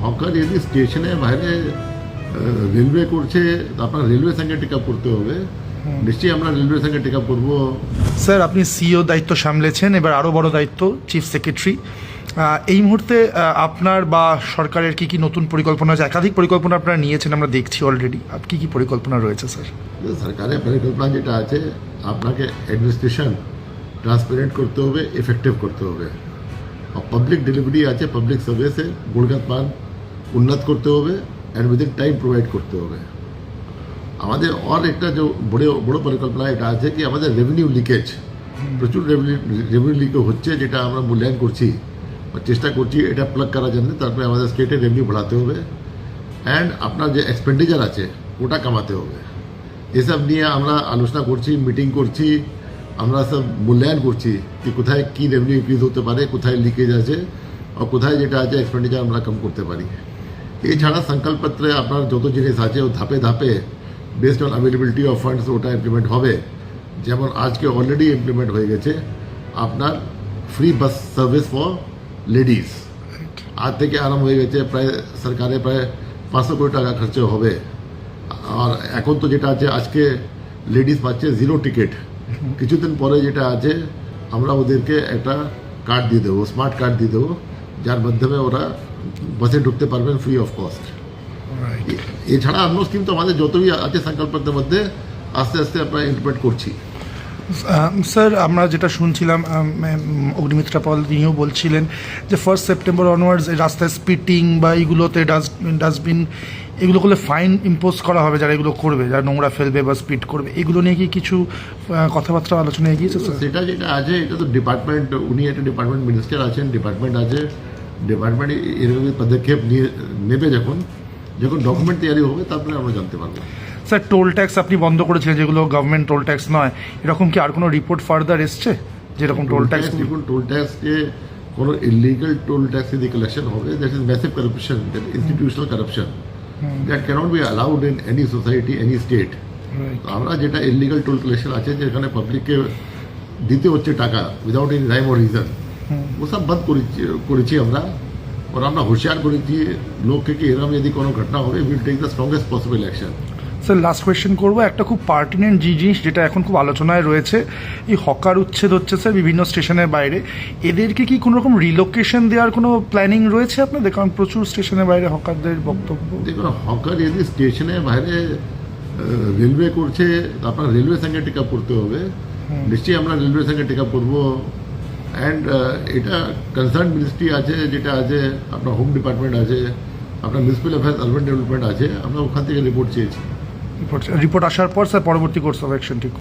Hawker যদি স্টেশনের বাইরে রেলওয়ে করছে আপনার রেলওয়ের সঙ্গে টেক আপ করতে হবে। নিশ্চয়ই আমরা রেলওয়ের সঙ্গে টেক আপ করবো। স্যার আপনি সিইও দায়িত্ব সামলেছেন, এবার আরও বড় দায়িত্ব চিফ সেক্রেটারি। এই মুহূর্তে আপনার বা সরকারের কি কি নতুন পরিকল্পনা আছে? একাধিক পরিকল্পনা আপনারা নিয়েছেন আমরা দেখছি অলরেডি, কি কি পরিকল্পনা রয়েছে স্যার? সরকারের পরিকল্পনা যেটা আছে, আপনাকে অ্যাডমিনিস্ট্রেশন ট্রান্সপারেন্ট করতে হবে, এফেক্টিভ করতে হবে। আর পাবলিক ডেলিভারি আছে, পাবলিক সার্ভিসে গুণগতমান উন্নত করতে হবে অ্যান্ড উইদিন টাইম প্রোভাইড করতে হবে। আমাদের আর একটা যে বড় পরিকল্পনা এটা আছে কি আমাদের রেভিনিউ লিকেজ, প্রচুর রেভিনিউ লিকেজ হচ্ছে, যেটা আমরা মূল্যায়ন করছি বা চেষ্টা করছি এটা প্লাগ করার জন্য। তারপরে আমাদের স্টেটের রেভিনিউ বাড়াতে হবে অ্যান্ড আপনার যে এক্সপেন্ডিচার আছে ওটা কমাতে হবে। এসব নিয়ে আমরা আলোচনা করছি, মিটিং করছি, আমরা সব মূল্যায়ন করছি কি কোথায় কী রেভিনিউ ইনক্রিজ হতে পারে, কোথায় লিকেজ আছে আর কোথায় যেটা আছে এক্সপেন্ডিচার আমরা কম করতে পারি। এছাড়া সংকল্পপত্রে আপনার যত জিনিস আছে ও ধাপে ধাপে based on availability of funds ওটা ইমপ্লিমেন্ট হবে। যেমন আজকে অলরেডি ইমপ্লিমেন্ট হয়ে গেছে আপনার free bus service for ladies, আজ থেকে আরম্ভ হয়ে গেছে। প্রায় সরকারে প্রায় 500 কোটি টাকা খরচ হবে। আর এখন তো যেটা আছে আজকে লেডিস পাচ্ছে 0 টিকিট। কিছুদিন পরে যেটা আছে আমরা ওদেরকে একটা কার্ড দিয়ে দেবো, স্মার্ট কার্ড দিয়ে দেবো, যার মাধ্যমে ওরা বাসে ঢুকতে পারবেন ফ্রি অফ কস্ট। এছাড়া অন্য স্কিম তো আমাদের যতই আছে সংকল্পের মধ্যে আস্তে আস্তে আমরা ইমপ্লিমেন্ট করছি। স্যার আমরা যেটা শুনছিলাম অগ্নিমিত্রা পল তিনিও বলছিলেন যে 1 সেপ্টেম্বর অনওয়ার্ডস এই রাস্তায় স্পিটিং বা এইগুলোতে ডাস্টবিন এগুলো করলে ফাইন ইম্পোজ করা হবে যারা এগুলো করবে, যারা নোংরা ফেলবে বা স্পিড করবে। এগুলো নিয়ে কি কিছু কথাবার্তা আলোচনা এগিয়েছে স্যার? সেটা যেটা আছে এটা তো ডিপার্টমেন্ট, উনি একটা ডিপার্টমেন্ট মিনিস্টার আছেন, ডিপার্টমেন্ট আছে, ডিপার্টমেন্ট এরকম পদক্ষেপ নেবে। যখন ডকুমেন্ট তৈরি হবে তারপরে আমরা জানতে পারবো। স্যার টোল ট্যাক্স আপনি বন্ধ করেছিলেন, যেগুলো গভর্নমেন্ট টোল ট্যাক্স নয়, এরকম কি আর কোনো রিপোর্ট ফার্দার এসছে যেরকম টোল ট্যাক্স? দেখুন, টোল ট্যাক্স যে কোনো ইলিগাল টোল ট্যাক্স যদি কালেকশন হবে, that is massive corruption, that institutional corruption, that cannot be allowed in any society, any state. আমরা যেটা ইলিগাল টোল কালেকশন আছে, যেখানে পাবলিককে দিতে হচ্ছে টাকা without any rhyme or reason, ও সব বন্ধ করেছি আমরা। और আমরা হুঁশিয়ার করেছি লোককে কি এরকম যদি কোনো ঘটনা হবে will take the strongest possible action. Sir last question করবো, একটা খুব পার্টিনেন্ট জিনিস যেটা এখন খুব আলোচনায় রয়েছে, এই হকার উচ্ছেদ হচ্ছে স্যার বিভিন্ন স্টেশনের বাইরে, এদেরকে কি কোনো রকম রিলোকেশন দেওয়ার কোনো প্ল্যানিং রয়েছে আপনাদের? কারণ প্রচুর স্টেশনের বাইরে হকারদের বক্তব্য। দেখুন, হকার যদি স্টেশনের বাইরে রেলওয়ে করছে আপনার রেলওয়ের সঙ্গে টেক আপ করতে হবে। নিশ্চয়ই আমরা রেলওয়ের সঙ্গে টেক আপ করবো অ্যান্ড এটা কনসার্ন মিনিস্ট্রি আছে, যেটা আছে আপনার হোম ডিপার্টমেন্ট আছে, আপনার মিউনিসিপ্যাল অ্যাফেয়ার্স আরবান ডেভেলপমেন্ট আছে, আমরা ওখান থেকে রিপোর্ট চেয়েছি। রিপোর্ট আসার পর স্যার পরবর্তী কোর্স অফ অ্যাকশন ঠিক